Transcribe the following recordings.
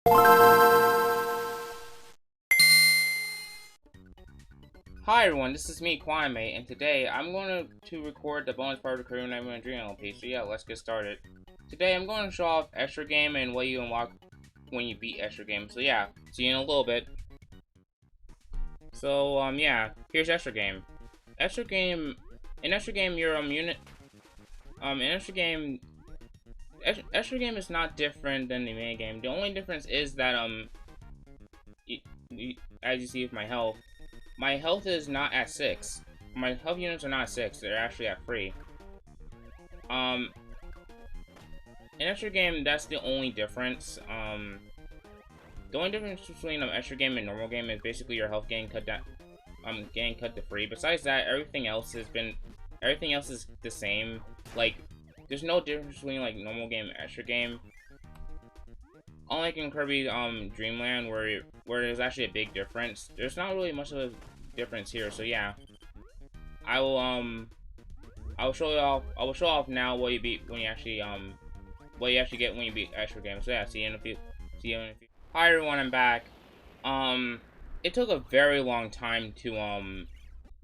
Hi everyone, this is me, Quawnaime, and today I'm going to record the bonus part of the Quawnaime and Dreamland LP, so yeah, let's get started. Today I'm going to show off Extra Game and what you unlock when you beat Extra Game, so yeah, see you in a little bit. So, yeah, here's Extra Game. In Extra Game, you're Extra Game is not different than the main game. The only difference is that, as you see with my health is not at 6. My health units are not at 6, they're actually at 3. In Extra Game, that's the only difference. The only difference between Extra Game and normal game is basically your health getting cut down, getting cut to 3. Besides that, everything else is the same. Like, there's no difference between like normal game and Extra Game. Unlike in Kirby Dreamland, where there's actually a big difference, there's not really much of a difference here. So yeah, I will show off now what you beat when you actually what you actually get when you beat Extra Game. So yeah, see you in a few. Hi everyone, I'm back. It took a very long time to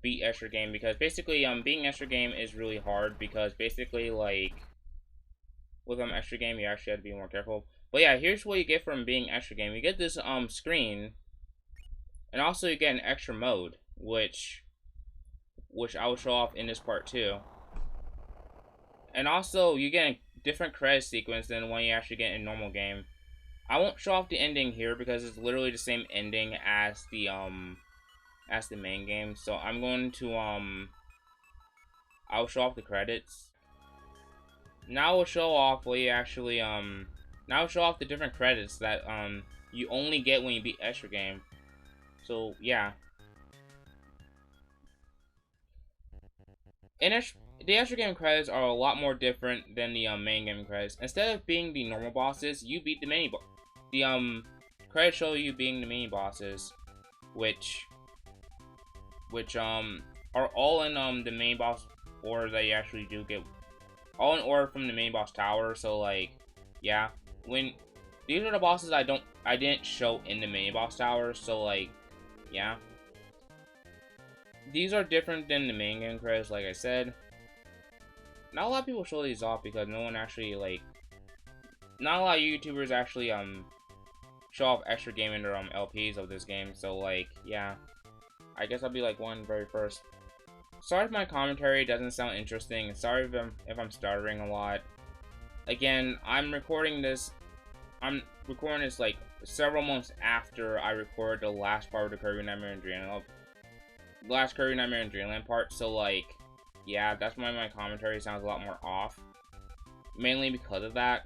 beat Extra Game because basically beating Extra Game is really hard because basically like with Extra Game you actually have to be more careful. But yeah, here's what you get from being Extra Game. You get this screen, and also you get an extra mode, which I will show off in this part too. And also you get a different credit sequence than when you actually get in normal game. I won't show off the ending here because it's literally the same ending as the main game. So I'm going to I'll show off the credits. Now we'll show off what you actually now I'll show off the different credits that you only get when you beat Extra Game. So yeah. The Extra Game credits are a lot more different than the main game credits. Instead of being the normal bosses, you beat the credits show you being the mini bosses, which are all in the main boss order that you actually do get, all in order from the main boss tower. So like, yeah, when these are the bosses I didn't show in the main boss tower. So like, yeah, these are different than the main game credits. Like I said, not a lot of people show these off because no one actually like, not a lot of YouTubers actually show off Extra Game in their LPs of this game. So like, yeah, I guess I'll be like one very first. Sorry if my commentary doesn't sound interesting. Sorry if I'm stuttering a lot. Again, I'm recording this like several months after I recorded the last part of the Kirby Nightmare and Dreamland, part. So like, yeah, that's why my commentary sounds a lot more off. Mainly because of that.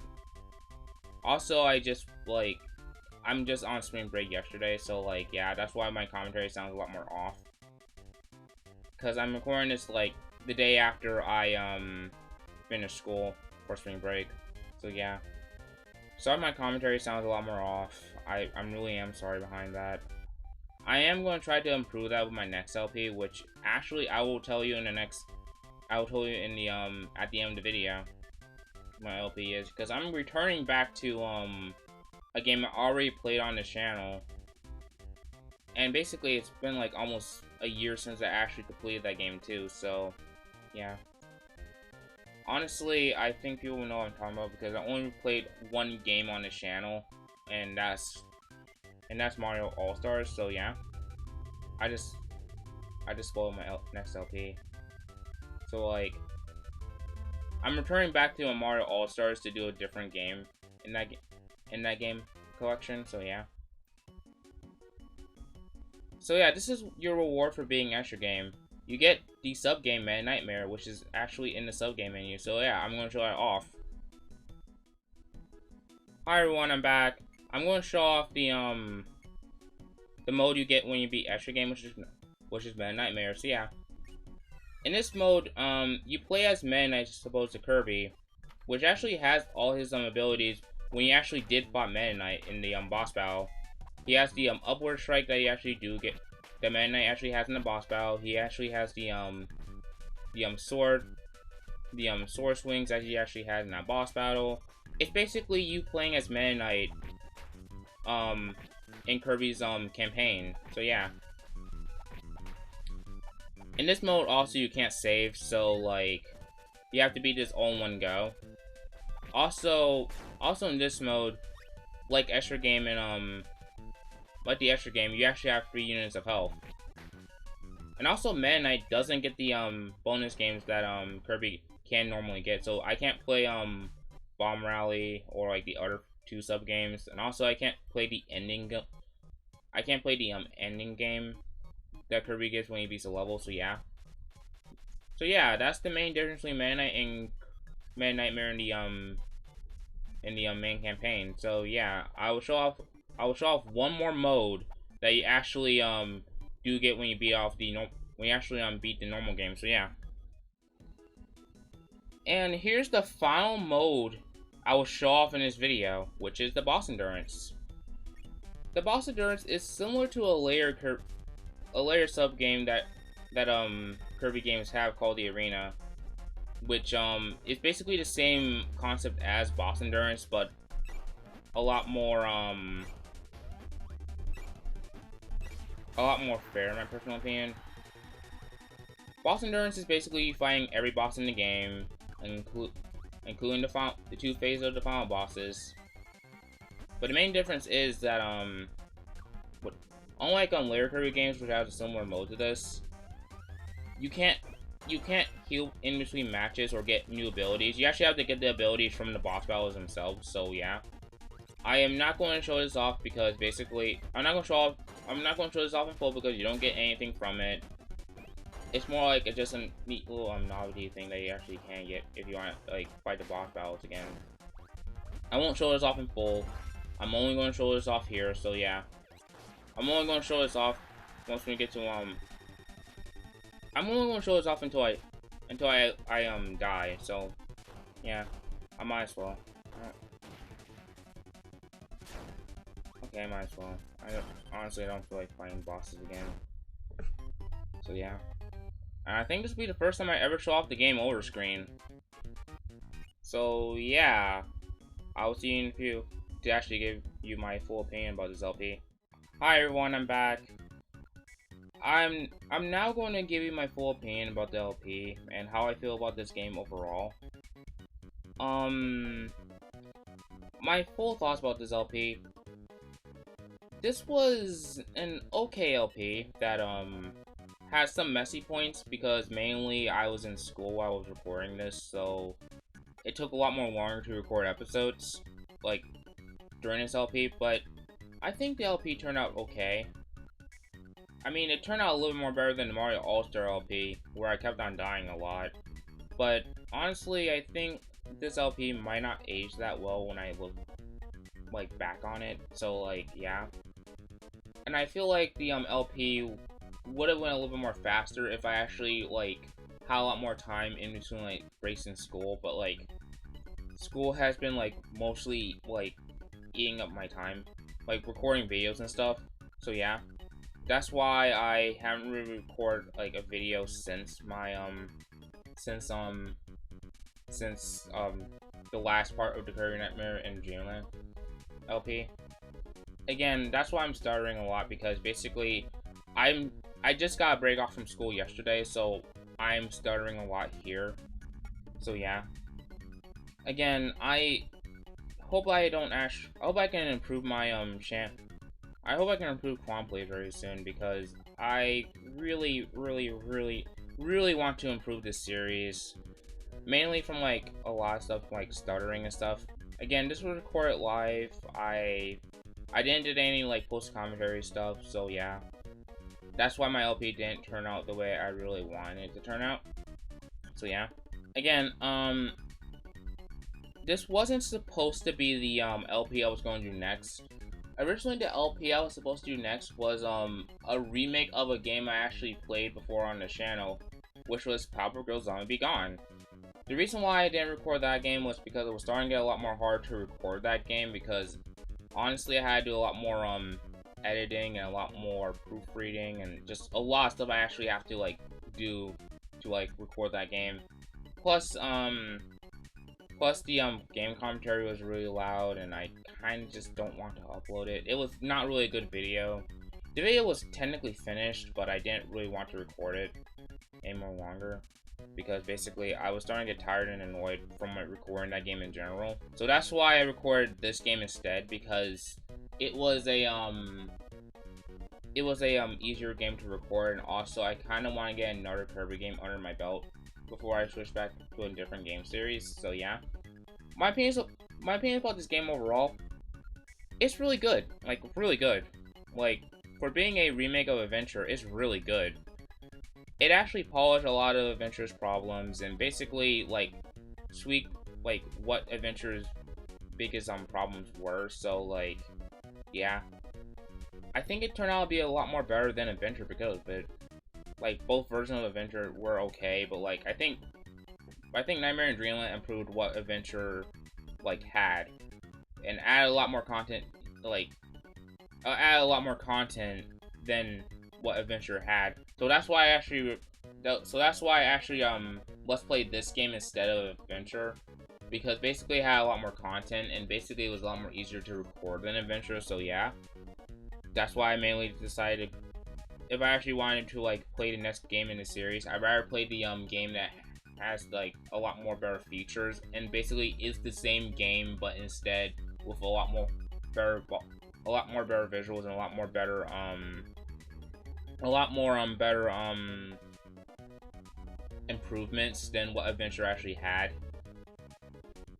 Also, I'm just on spring break yesterday, so like, yeah, that's why my commentary sounds a lot more off. Cause I'm recording this like the day after I finish school for spring break. So yeah. Sorry my commentary sounds a lot more off. I really am sorry behind that. I am going to try to improve that with my next LP, which actually I will tell you in the at the end of the video. My LP is because I'm returning back to a game I already played on the channel. And basically it's been like almost a year since I actually completed that game too, so yeah. Honestly, I think people will know what I'm talking about because I only played one game on the channel, and that's Mario All-Stars. So yeah, I just spoiled my next LP. So like, I'm returning back to a Mario All-Stars to do a different game in that game collection. So yeah. So yeah, this is your reward for being Extra Game. You get the sub-game KNIGHTMARE, which is actually in the sub-game menu. So yeah, I'm going to show that off. Hi everyone, I'm back. I'm going to show off the mode you get when you beat Extra Game, which is KNIGHTMARE. So yeah, in this mode, you play as Meta Knight as opposed to Kirby, which actually has all his abilities when you actually did fight Meta Knight in the boss battle. He has the upward strike that you actually do get. The Meta Knight actually has in the boss battle. He actually has the sword swings that he actually has in that boss battle. It's basically you playing as Meta Knight in Kirby's campaign. So yeah. In this mode also you can't save, so like you have to beat this all in one go. Also in this mode, like extra game and like the extra game, you actually have 3 units of health. And also Meta Knight doesn't get the bonus games that Kirby can normally get. So I can't play Bomb Rally or like the other 2 sub games. And also I can't play the ending ending game that Kirby gets when he beats a level, so yeah. So yeah, that's the main difference between Meta Knight and Meta Knightmare in the main campaign. So yeah, I will show off one more mode that you actually do get when you beat the normal game. So yeah. And here's the final mode I will show off in this video, which is the boss endurance. The boss endurance is similar to a layer sub game that Kirby games have called the Arena, which is basically the same concept as boss endurance, but a lot more fair in my personal opinion. Boss endurance is basically fighting every boss in the game, including the 2 phases of the final bosses. But the main difference is that unlike layer Kirby games, which have a similar mode to this, you can't heal in between matches or get new abilities. You actually have to get the abilities from the boss battles themselves. So yeah, I am not going to show this off because basically I'm not going to show this off in full because you don't get anything from it. It's more like just a neat little novelty thing that you actually can get if you want to like fight the boss battles again. I won't show this off in full. I'm only going to show this off here. So yeah, I'm only going to show this off once we get to I'm only going to show this off until I die. So yeah, I might as well. Okay, I might as well. Honestly, I don't feel like fighting bosses again. So yeah. And I think this will be the first time I ever show off the game over screen. So yeah, I will see you in a few to actually give you my full opinion about this LP. Hi everyone, I'm back. I'm now going to give you my full opinion about the LP and how I feel about this game overall. My full thoughts about this LP. This was an okay LP that has some messy points because mainly I was in school while I was recording this, so it took a lot more longer to record episodes like during this LP, but I think the LP turned out okay. I mean, it turned out a little bit more better than the Mario All-Star LP, where I kept on dying a lot. But honestly, I think this LP might not age that well when I look like back on it. So like, yeah. And I feel like the LP would have went a little bit more faster if I actually like had a lot more time in between like breaks in school. But like, school has been like mostly like eating up my time, like recording videos and stuff. So yeah. That's why I haven't really recorded like a video since my the last part of the Kirby Nightmare and Dreamland LP. Again, that's why I'm stuttering a lot because basically I just got a break off from school yesterday, so I'm stuttering a lot here. So yeah. Again, I hope I can improve my I hope I can improve Quawn plays very soon because I really want to improve this series. Mainly from like a lot of stuff like stuttering and stuff. Again, this was recorded live. I didn't do any like post commentary stuff, so yeah. That's why my LP didn't turn out the way I really wanted it to turn out. So yeah. Again, this wasn't supposed to be the LP I was going to do next. Originally, the LP I was supposed to do next was a remake of a game I actually played before on the channel, which was Powerpuff Girls Zombie Be Gone. The reason why I didn't record that game was because it was starting to get a lot more hard to record that game because honestly I had to do a lot more editing and a lot more proofreading and just a lot of stuff I actually have to like do to like record that game. Plus the game commentary was really loud and I kind of just don't want to upload it. It was not really a good video. The video was technically finished, but I didn't really want to record it any more longer, because basically I was starting to get tired and annoyed from recording that game in general. So that's why I recorded this game instead, because it was a easier game to record, and also I kind of want to get another Kirby game under my belt before I switch back to a different game series. So yeah, my opinion about this game overall, it's really good. Like, really good. Like, for being a remake of Adventure, it's really good. It actually polished a lot of Adventure's problems and basically like tweaked like what Adventure's biggest problems were. So like, yeah, I think it turned out to be a lot more better than Adventure because of it. Like, both versions of Adventure were okay, but like I think Nightmare and Dreamland improved what Adventure like had, and added a lot more content. Like, added a lot more content than what Adventure had. So that's why I actually let's play this game instead of Adventure, because basically it had a lot more content and basically it was a lot more easier to record than Adventure. So yeah, that's why I mainly decided if I actually wanted to like play the next game in the series, I'd rather play the game that has like a lot more better features and basically is the same game but instead with a lot more better visuals and a lot more better improvements than what Adventure actually had.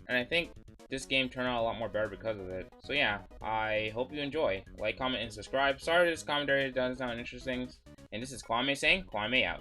And I think this game turned out a lot more better because of it. So yeah, I hope you enjoy. Like, comment, and subscribe. Sorry this commentary doesn't sound interesting. And this is Quawnaime saying, Quawnaime out.